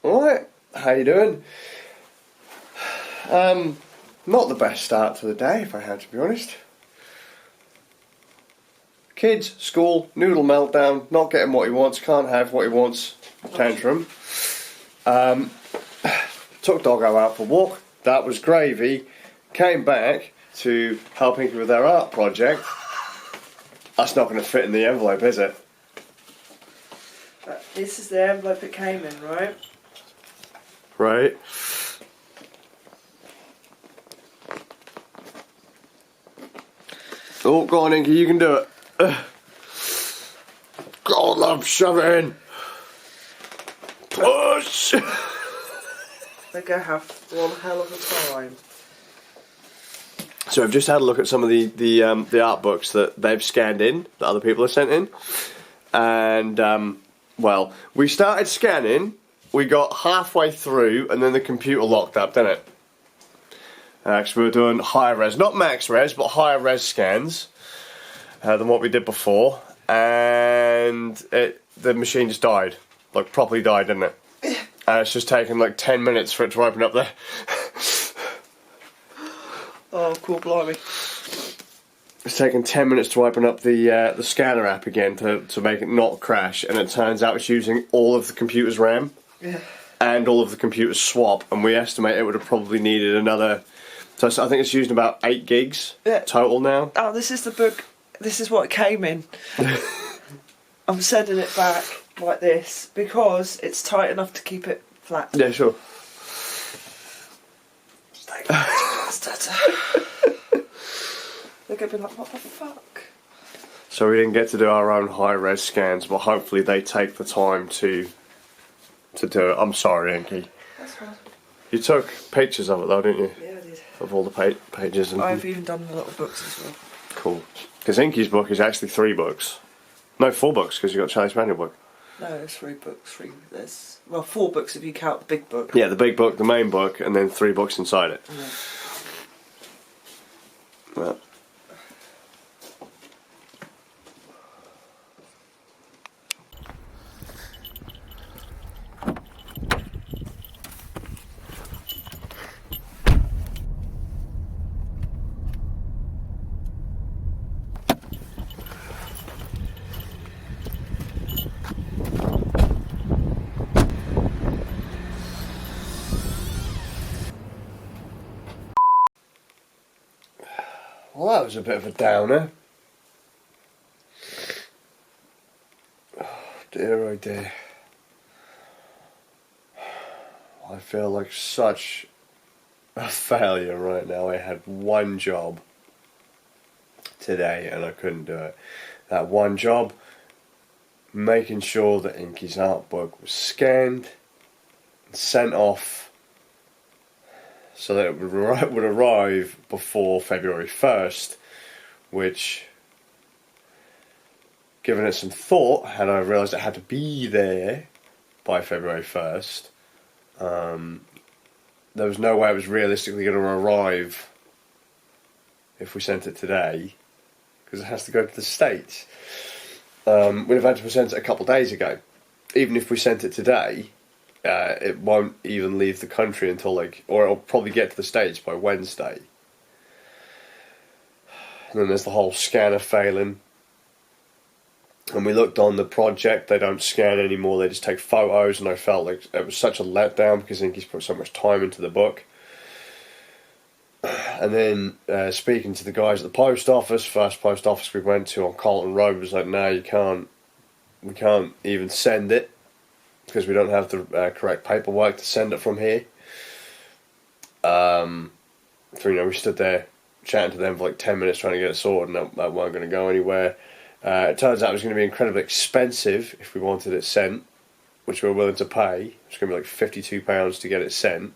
Alright, how you doing? Not the best start to the day, if I had to be honest. Kids, school, noodle meltdown, not getting what he wants, can't have what he wants, tantrum. Took Doggo out for a walk, that was gravy. Came back to help Inky with their art project. That's not going to fit in the envelope, is it? This is the envelope it came in, right? Right. Oh, go on, Inky, you can do it. Go on, love, shove it in. Push! They're going to have one hell of a time. So I've just had a look at some of the art books that they've scanned in, that other people have sent in. And, well, we started scanning, we got halfway through, and then the computer locked up, didn't it? Because we were doing higher res, not max res, but higher res scans than what we did before. And the machine just died. Like, properly died, didn't it? And it's just taken like 10 minutes for it to open up there. Oh, cool, blimey. It's taken 10 minutes to open up the scanner app again to make it not crash, and it turns out it's using all of the computer's RAM and all of the computer's swap, and we estimate it would have probably needed another. So I think it's using about 8 gigs total now. Oh, this is the book. This is what it came in. I'm sending it back like this because it's tight enough to keep it flat. Yeah, sure. They're going to be like, what the fuck? So we didn't get to do our own high-res scans, but hopefully they take the time to do it. I'm sorry, Inky. That's fine. You took pictures of it though, didn't you? Yeah, I did. Of all the pages. And I've even done the little books as well. Cool. Because Inky's book is actually 3 books. No, 4 books, because you got Charlie Spaniel book. No, there's 3 books. There's 4 books if you count the big book. Yeah, the big book, the main book, and then 3 books inside it. Yeah. Well. Well, that was a bit of a downer. Oh dear, oh dear. I feel like such a failure right now. I had one job today and I couldn't do it. That one job, making sure that Inky's art book was scanned and sent off so that it would arrive before February 1st, which, given it some thought, had I realised it had to be there by February 1st, there was no way it was realistically going to arrive if we sent it today, because it has to go to the States. We'd have had to present it a couple of days ago. Even if we sent it today, it won't even leave the country until or it'll probably get to the States by Wednesday. And then there's the whole scanner failing. And we looked on the project, they don't scan anymore, they just take photos, and I felt like it was such a letdown because Inky's put so much time into the book. And then speaking to the guys at the post office, first post office we went to on Carlton Road was like, no, we can't even send it, because we don't have the correct paperwork to send it from here. So, we stood there chatting to them for like 10 minutes trying to get it sorted, and that weren't going to go anywhere. It turns out it was going to be incredibly expensive if we wanted it sent, which we were willing to pay. It's going to be like £52 to get it sent.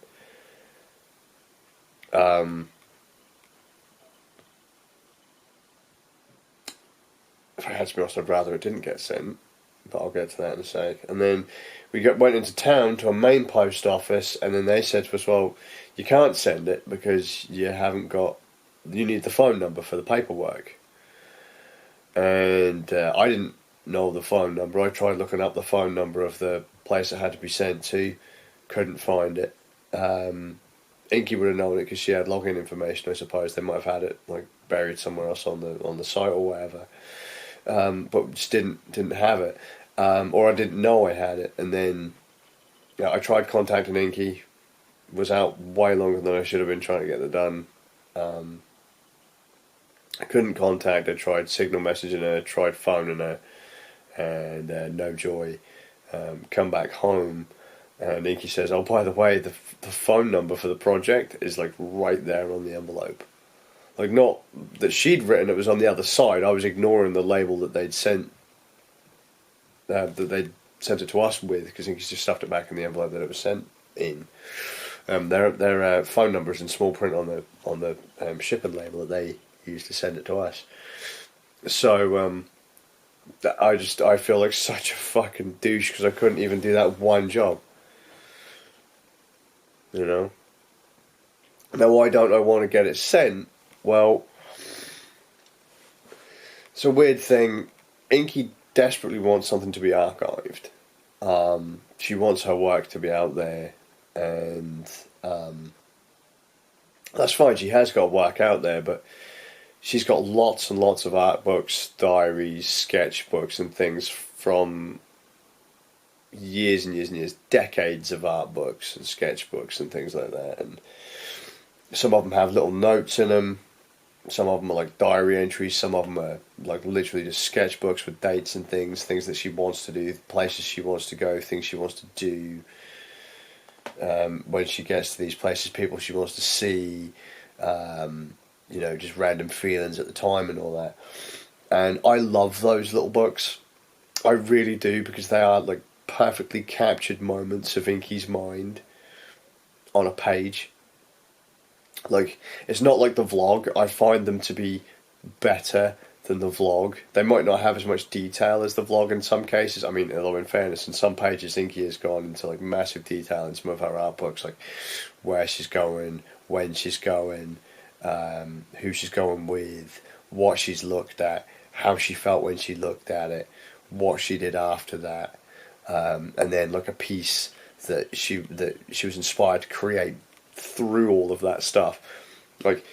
If I had to be honest, I'd rather it didn't get sent, but I'll get to that in a sec. And then we went into town to a main post office, and then they said to us, well, you can't send it because you need the phone number for the paperwork. And I didn't know the phone number. I tried looking up the phone number of the place it had to be sent to. couldn't find it. Inky would have known it because she had login information. I suppose they might have had it like buried somewhere else on the site or whatever, but just didn't have it, or I didn't know I had it. And then I tried contacting Inky, was out way longer than I should have been trying to get it done. I couldn't contact her. Tried signal messaging her, tried phoning her, and no joy. Come back home. And Inky says, "Oh, by the way, the phone number for the project is like right there on the envelope. Like, not that she'd written it was on the other side. I was ignoring the label that they'd sent, that they'd sent it to us with, because Inky's just stuffed it back in the envelope that it was sent in. Their phone number is in small print on the shipping label that they used to send it to us. So I feel like such a fucking douche because I couldn't even do that one job. You know? Now, why don't I want to get it sent? Well, it's a weird thing. Inky desperately wants something to be archived. She wants her work to be out there, and that's fine. She has got work out there, but she's got lots and lots of art books, diaries, sketchbooks, and things from years and years and years, decades of art books and sketchbooks and things like that. And some of them have little notes in them. Some of them are like diary entries. Some of them are like literally just sketchbooks with dates and things that she wants to do, places she wants to go, things she wants to do. When she gets to these places, people she wants to see, just random feelings at the time and all that. And I love those little books. I really do, because they are like perfectly captured moments of Inky's mind on a page. Like, it's not like the vlog. I find them to be better than the vlog. They might not have as much detail as the vlog in some cases. I mean, although in fairness, in some pages Inky has gone into like massive detail in some of her art books, like where she's going, when she's going, who she's going with, what she's looked at, how she felt when she looked at it, what she did after that, and then like a piece that she was inspired to create through all of that stuff. Like,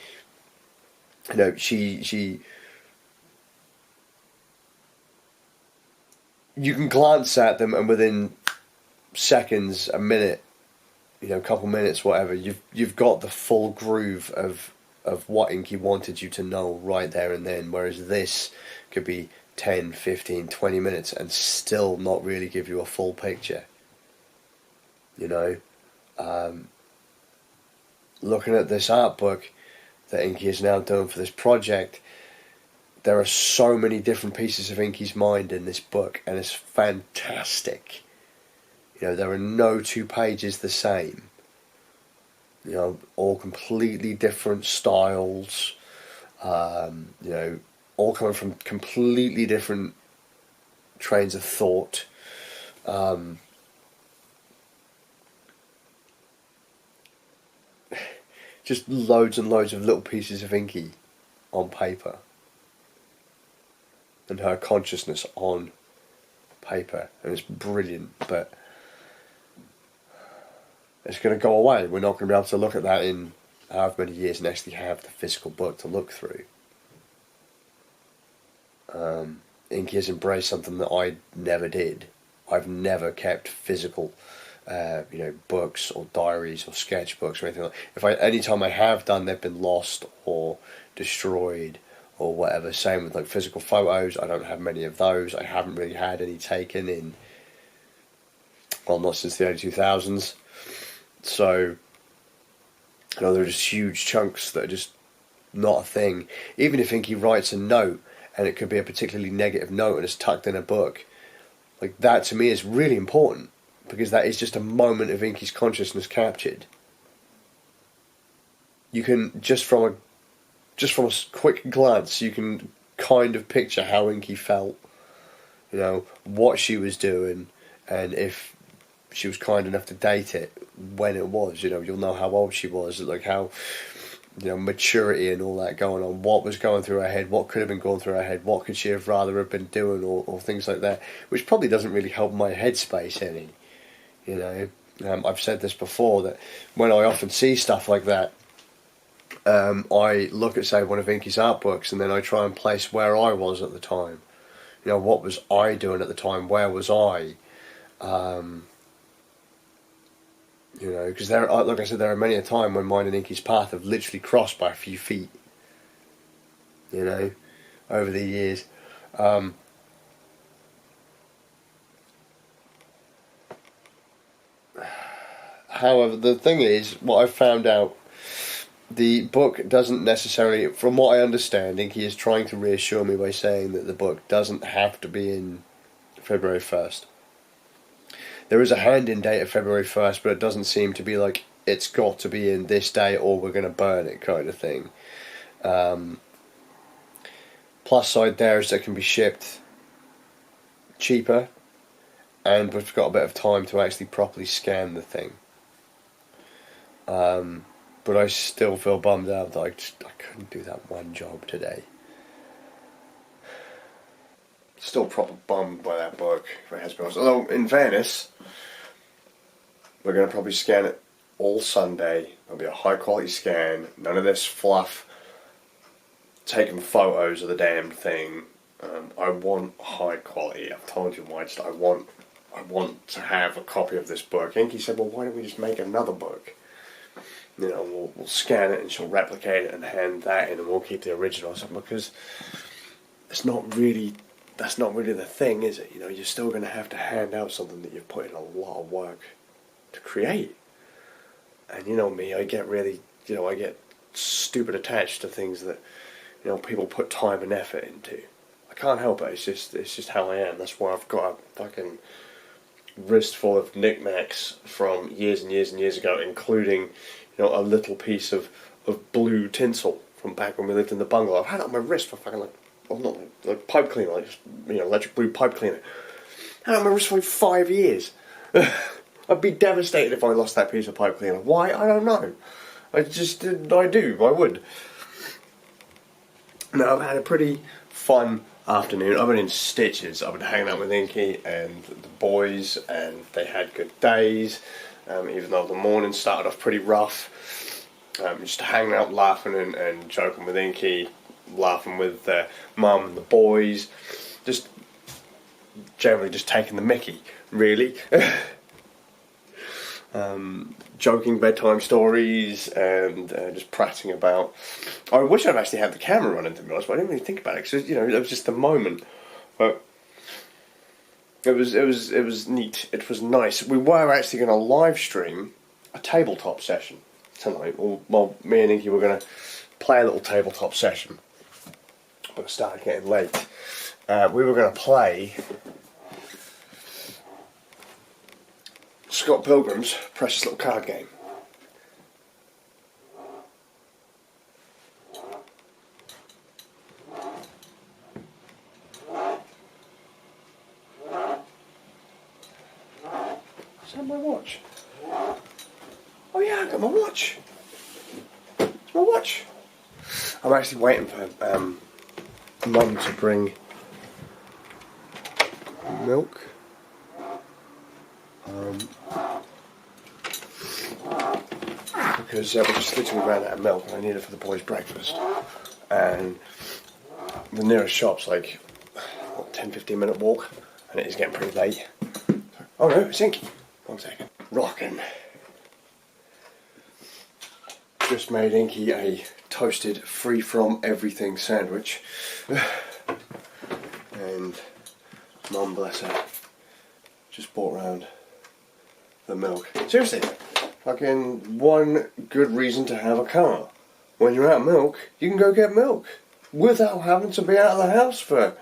she you can glance at them and within seconds, a minute, a couple minutes, whatever, you've got the full groove of what Inky wanted you to know right there and then, whereas this could be 10, 15, 20 minutes and still not really give you a full picture. Looking at this art book that Inky is now doing for this project, there are so many different pieces of Inky's mind in this book, and it's fantastic. There are no two pages the same. All completely different styles. All coming from completely different trains of thought. Just loads and loads of little pieces of Inky on paper. And her consciousness on paper. And it's brilliant, but it's going to go away. We're not going to be able to look at that in however many years and actually have the physical book to look through. Inky has embraced something that I never did. I've never kept physical books or diaries or sketchbooks or anything like that. Anytime I have done, they've been lost or destroyed or whatever. Same with like physical photos. I don't have many of those. I haven't really had any taken in, well, not since the early 2000s. So, there are just huge chunks that are just not a thing. Even if Inky writes a note, and it could be a particularly negative note and it's tucked in a book, like that to me is really important, because that is just a moment of Inky's consciousness captured. You can, just from a quick glance, you can kind of picture how Inky felt, what she was doing, and if she was kind enough to date it, when it was, you'll know how old she was, like how, maturity and all that going on, what was going through her head, what could have been going through her head, what could she have rather have been doing, or things like that, which probably doesn't really help my headspace any, I've said this before, that when I often see stuff like that, I look at, say, one of Inky's art books, and then I try and place where I was at the time. You know, what was I doing at the time? Where was I? You know, because there, like I said, there are many a time when mine and Inky's path have literally crossed by a few feet. You know, over the years. However, the thing is, what I've found out, the book doesn't necessarily, from what I understand, Inky is trying to reassure me by saying that the book doesn't have to be in February 1st. There is a hand-in date of February 1st, but it doesn't seem to be like it's got to be in this day or we're going to burn it kind of thing. Plus side there is that it can be shipped cheaper, and we've got a bit of time to actually properly scan the thing. But I still feel bummed out that I couldn't do that one job today. Still proper bummed by that book, if it has been honest. Although, in fairness, we're going to probably scan it all Sunday. It'll be a high quality scan, none of this fluff, taking photos of the damn thing. I want high quality. I've told you why. I want to have a copy of this book. Inky said, well, why don't we just make another book? You know, we'll scan it and she'll replicate it and hand that in, and we'll keep the original. So, because that's not really the thing, is it? You know, you're still going to have to hand out something that you've put in a lot of work to create. And you know me, I get really, I get stupid attached to things that, people put time and effort into. I can't help it. It's just how I am. That's why I've got a fucking wrist full of knickknacks from years and years and years ago, including, a little piece of blue tinsel from back when we lived in the bungalow. I've had it on my wrist for fucking not pipe cleaner, electric blue pipe cleaner. I had it on my wrist for like 5 years. I'd be devastated if I lost that piece of pipe cleaner. Why? I don't know. I would. Now, I've had a pretty fun afternoon. I've been in stitches. I've been hanging out with Inky and the boys, and they had good days, even though the morning started off pretty rough. Just hanging out, laughing and joking with Inky, laughing with Mum and the boys, just generally just taking the mickey, really. Joking bedtime stories and just prattling about. I wish I'd actually had the camera running, to be honest, but I didn't really think about it because it was just the moment. But it was neat. It was nice. We were actually going to live stream a tabletop session tonight. Well, me and Inky were going to play a little tabletop session, but it started getting late. We were going to play Scott Pilgrim's precious little card game. Is that my watch? Oh yeah, I got my watch. It's my watch. I'm actually waiting for Mum to bring milk. Because we're just literally ran out of milk and I need it for the boys' breakfast. And the nearest shop's like, 10-15 minute walk, and it is getting pretty late. Oh no, it's Inky. 1 second. Rockin'. Just made Inky a toasted, free from everything sandwich. And Mum, bless her, just brought round the milk. Seriously, fucking one good reason to have a car. When you're out of milk, you can go get milk without having to be out of the house for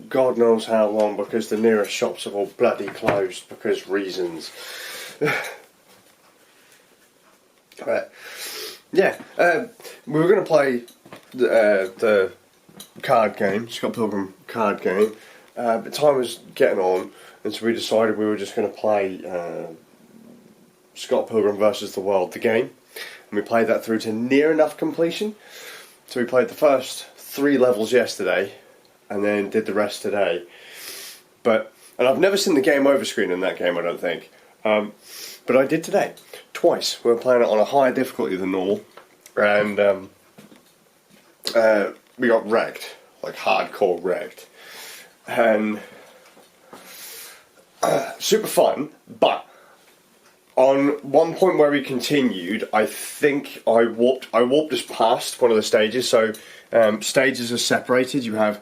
God knows how long, because the nearest shops are all bloody closed because reasons. But yeah, we were going to play the card game, Scott Pilgrim card game, but time was getting on, and so we decided we were just going to play Scott Pilgrim versus the World, the game, and we played that through to near enough completion. So we played the first 3 levels yesterday, and then did the rest today. And I've never seen the game over screen in that game, I don't think. But But I did today, twice. We were playing it on a higher difficulty than normal, and we got wrecked, like hardcore wrecked, and super fun. But on one point where we continued, I think I warped us past one of the stages. So stages are separated. You have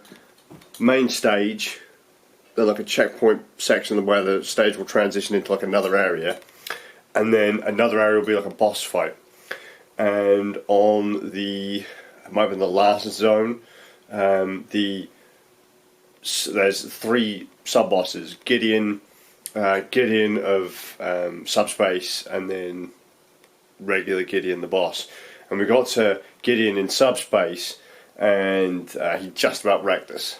main stage, like a checkpoint section where the stage will transition into like another area, and then another area will be like a boss fight. And on the, it might have been the last zone, there's 3 sub bosses: Gideon of subspace, and then regular Gideon the boss. And we got to Gideon in subspace, and he just about wrecked us.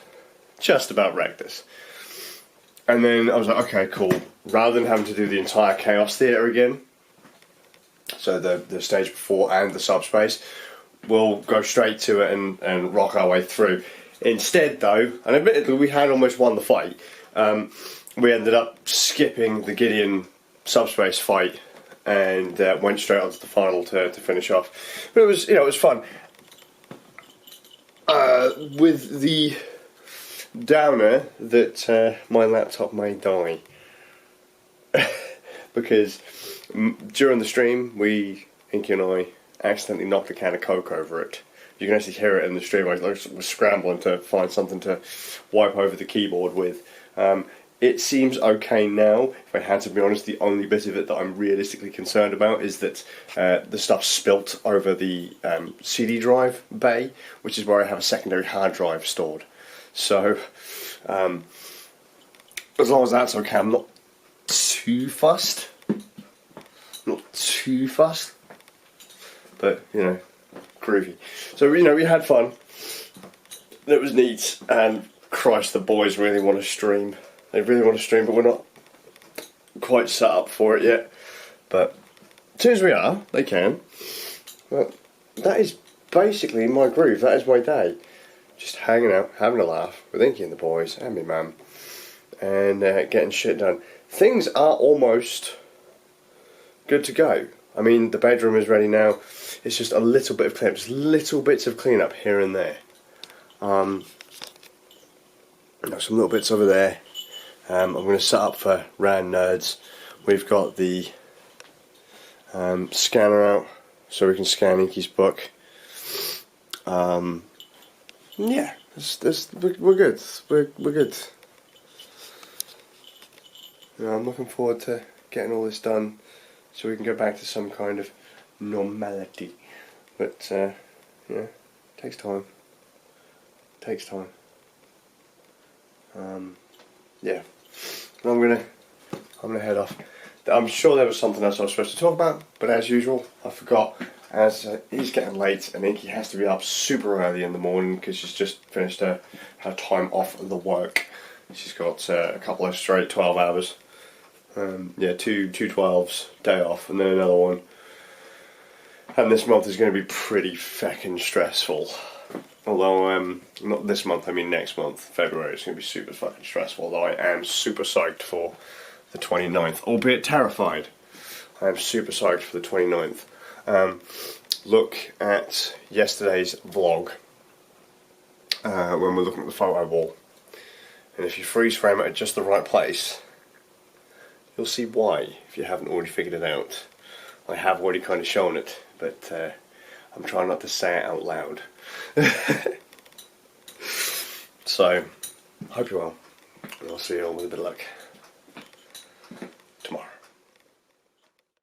And then I was like, okay, cool. Rather than having to do the entire Chaos Theatre again, so the stage before and the subspace, we'll go straight to it and rock our way through. Instead, though, and admittedly we had almost won the fight, we ended up skipping the Gideon subspace fight and went straight on to the final to finish off. But it was, it was fun. With the downer that my laptop may die, because during the stream Inky and I accidentally knocked a can of Coke over it. You can actually hear it in the stream. I was scrambling to find something to wipe over the keyboard with. It seems okay now. If I had to be honest, the only bit of it that I'm realistically concerned about is that the stuff spilt over the CD drive bay, which is where I have a secondary hard drive stored. So, as long as that's okay, I'm not too fussed. But, groovy. So, we had fun. It was neat, and Christ, the boys really want to stream. They really want to stream, but we're not quite set up for it yet. But as soon as we are, they can. But that is basically my groove. That is my day. Just hanging out, having a laugh with Inky and the boys and me mum, and getting shit done. Things are almost good to go. I mean, the bedroom is ready now. It's just a little bit of cleanup, just little bits of cleanup here and there. Some little bits over there. I'm going to set up for Rand Nerds. We've got the scanner out so we can scan Inky's book. Yeah, we're good. We're good. I'm looking forward to getting all this done so we can go back to some kind of normality. But takes time. Yeah. But I'm gonna head off. I'm sure there was something else I was supposed to talk about, but as usual, I forgot. As it's getting late, and Inky has to be up super early in the morning because she's just finished her time off of the work. She's got a couple of straight 12 hours. Two 12s, day off, and then another one. And this month is going to be pretty feckin' stressful. Although, not this month, I mean next month, February, it's going to be super fucking stressful. Although I am super psyched for the 29th, albeit terrified. I am super psyched for the 29th. Look at yesterday's vlog when we're looking at the photo wall. And if you freeze frame it at just the right place, you'll see why, if you haven't already figured it out. I have already kind of shown it, but I'm trying not to say it out loud. So, hope you're well, and I'll see you all with a bit of luck.